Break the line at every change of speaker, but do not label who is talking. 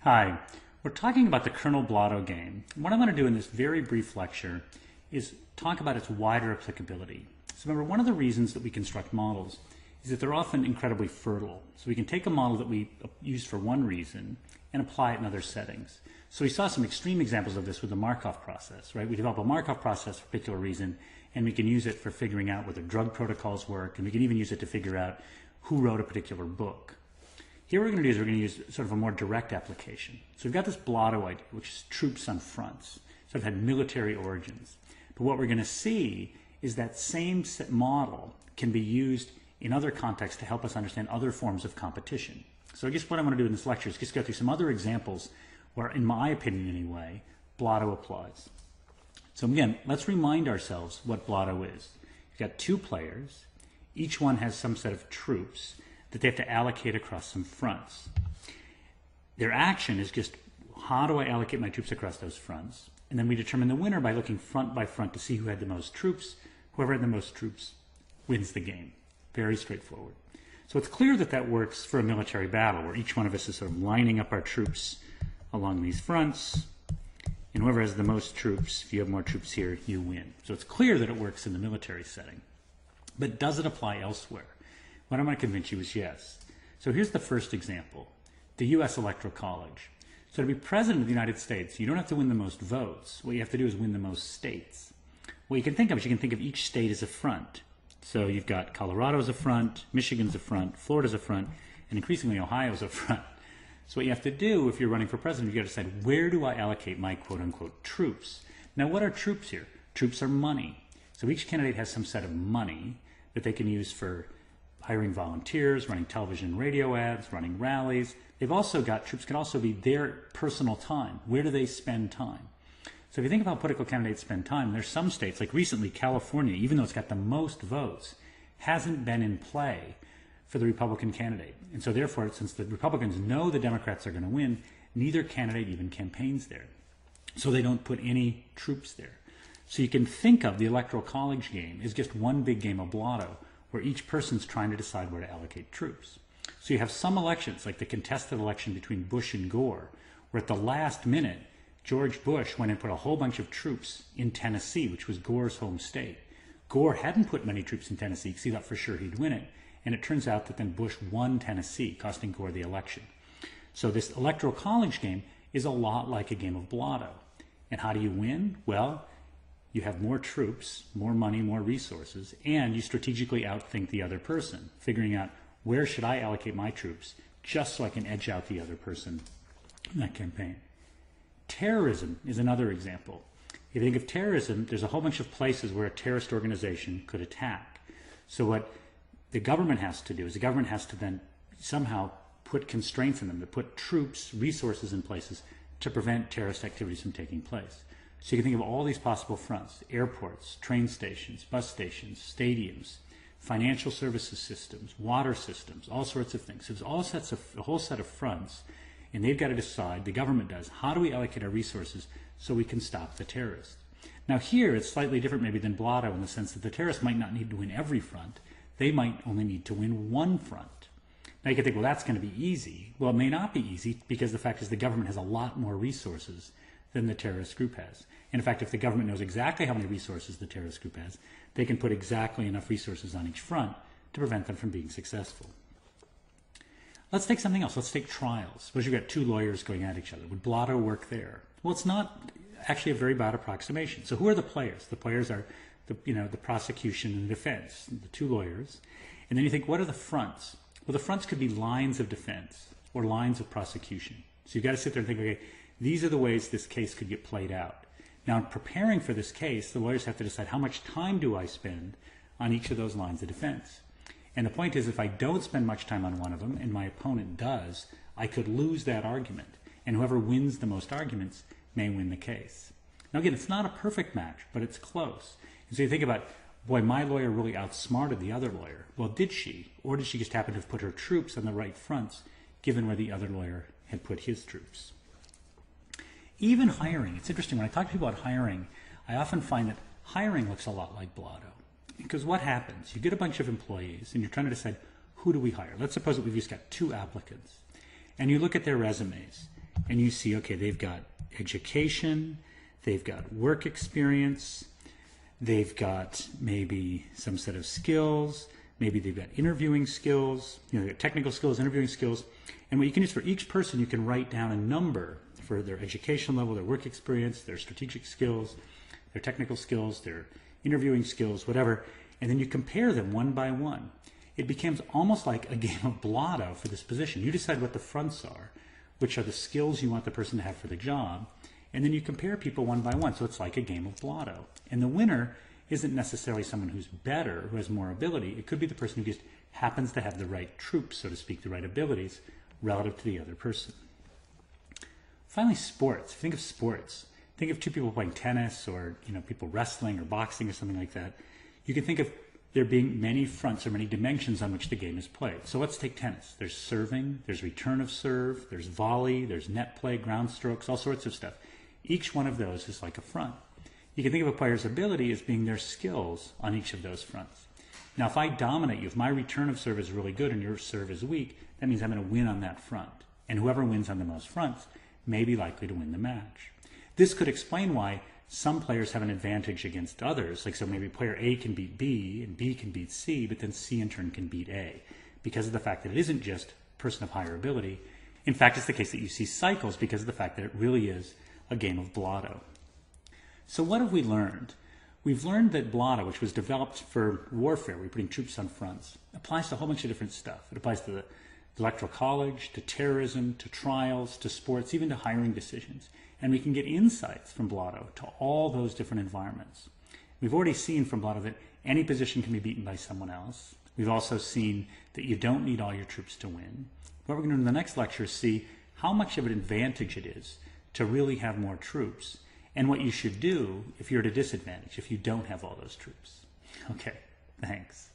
Hi, we're talking about the kernel Blotto game. What I'm going to do in this very brief lecture is talk about its wider applicability. So remember, one of the reasons that we construct models is that they're often incredibly fertile. So we can take a model that we use for one reason and apply it in other settings. So we saw some extreme examples of this with the Markov process, right? We develop a Markov process for a particular reason, and we can use it for figuring out whether drug protocols work, and we can even use it to figure out who wrote a particular book. Here what we're going to do is we're going to use sort of a more direct application. So we've got this Blotto idea, which is troops on fronts. So it had military origins. But what we're going to see is that same model can be used in other contexts to help us understand other forms of competition. So I guess what I'm going to do in this lecture is just go through some other examples where, in my opinion anyway, Blotto applies. So again, let's remind ourselves what Blotto is. You've got two players. Each one has some set of troops that they have to allocate across some fronts. Their action is just, how do I allocate my troops across those fronts? And then we determine the winner by looking front by front to see who had the most troops. Whoever had the most troops wins the game. Very straightforward. So it's clear that that works for a military battle, where each one of us is sort of lining up our troops along these fronts, and whoever has the most troops, if you have more troops here, you win. So it's clear that it works in the military setting. But does it apply elsewhere? What I'm going to convince you is yes. So here's the first example, the U.S. Electoral College. So to be president of the United States, you don't have to win the most votes. What you have to do is win the most states. What you can think of is you can think of each state as a front. So you've got Colorado as a front, Michigan's a front, Florida's a front, and increasingly Ohio's a front. So what you have to do if you're running for president, you've got to decide, where do I allocate my quote-unquote troops? Now what are troops here? Troops are money. So each candidate has some set of money that they can use for hiring volunteers, running television and radio ads, running rallies. They've also got, troops can also be their personal time. Where do they spend time? So if you think about how political candidates spend time, there's some states, like recently California, even though it's got the most votes, hasn't been in play for the Republican candidate. And so therefore, since the Republicans know the Democrats are going to win, neither candidate even campaigns there. So they don't put any troops there. So you can think of the Electoral College game as just one big game of Blotto, where each person's trying to decide where to allocate troops. So you have some elections, like the contested election between Bush and Gore, where at the last minute, George Bush went and put a whole bunch of troops in Tennessee, which was Gore's home state. Gore hadn't put many troops in Tennessee because he thought for sure he'd win it, and it turns out that then Bush won Tennessee, costing Gore the election. So this Electoral College game is a lot like a game of Blotto. And how do you win? Well, you have more troops, more money, more resources, and you strategically outthink the other person, figuring out where should I allocate my troops just so I can edge out the other person in that campaign. Terrorism is another example. If you think of terrorism, there's a whole bunch of places where a terrorist organization could attack. So what the government has to do is the government has to then somehow put constraints on them, to put troops, resources in places to prevent terrorist activities from taking place. So you can think of all these possible fronts: airports, train stations, bus stations, stadiums, financial services systems, water systems, all sorts of things. So there's a whole set of fronts, and they've got to decide, the government does, how do we allocate our resources so we can stop the terrorists? Now here it's slightly different maybe than Blotto in the sense that the terrorists might not need to win every front. They might only need to win one front. Now you can think, well, that's going to be easy. Well, it may not be easy because the fact is the government has a lot more resources than the terrorist group has. And in fact, if the government knows exactly how many resources the terrorist group has, they can put exactly enough resources on each front to prevent them from being successful. Let's take something else. Let's take trials. Suppose you've got two lawyers going at each other. Would Blotto work there? Well, it's not actually a very bad approximation. So who are the players? The players are the prosecution and the defense, the two lawyers. And then you think, what are the fronts? Well, the fronts could be lines of defense or lines of prosecution. So you've got to sit there and think, okay, these are the ways this case could get played out. Now, in preparing for this case, the lawyers have to decide, how much time do I spend on each of those lines of defense? And the point is, if I don't spend much time on one of them and my opponent does, I could lose that argument. And whoever wins the most arguments may win the case. Now again, it's not a perfect match, but it's close. And so you think about, boy, my lawyer really outsmarted the other lawyer. Well, did she? Or did she just happen to have put her troops on the right fronts, given where the other lawyer had put his troops? Even hiring, it's interesting, when I talk to people about hiring, I often find that hiring looks a lot like Blotto. Because what happens? You get a bunch of employees and you're trying to decide, who do we hire? Let's suppose that we've just got two applicants. And you look at their resumes and you see, okay, they've got education, they've got work experience, they've got maybe some set of skills, maybe they've got interviewing skills, they've got technical skills, interviewing skills. And what you can do is for each person, you can write down a number for their education level, their work experience, their strategic skills, their technical skills, their interviewing skills, whatever. And then you compare them one by one. It becomes almost like a game of Blotto for this position. You decide what the fronts are, which are the skills you want the person to have for the job, and then you compare people one by one. So it's like a game of Blotto. And the winner isn't necessarily someone who's better, who has more ability. It could be the person who just happens to have the right troops, so to speak, the right abilities relative to the other person. Finally, sports. Think of sports. Think of two people playing tennis, or people wrestling or boxing or something like that. You can think of there being many fronts or many dimensions on which the game is played. So let's take tennis. There's serving, there's return of serve, there's volley, there's net play, ground strokes, all sorts of stuff. Each one of those is like a front. You can think of a player's ability as being their skills on each of those fronts. Now, if I dominate you, if my return of serve is really good and your serve is weak, that means I'm going to win on that front. And whoever wins on the most fronts may be likely to win the match. This could explain why some players have an advantage against others. Like, so maybe player A can beat B and B can beat C, but then C in turn can beat A, because of the fact that it isn't just person of higher ability. In fact, it's the case that you see cycles because of the fact that it really is a game of Blotto. So what have we learned? We've learned that Blotto, which was developed for warfare, we're putting troops on fronts, applies to a whole bunch of different stuff. It applies to the electoral college, to terrorism, to trials, to sports, even to hiring decisions. And we can get insights from Blotto to all those different environments. We've already seen from Blotto that any position can be beaten by someone else. We've also seen that you don't need all your troops to win. What we're going to do in the next lecture is see how much of an advantage it is to really have more troops, and what you should do if you're at a disadvantage, if you don't have all those troops. Okay, thanks.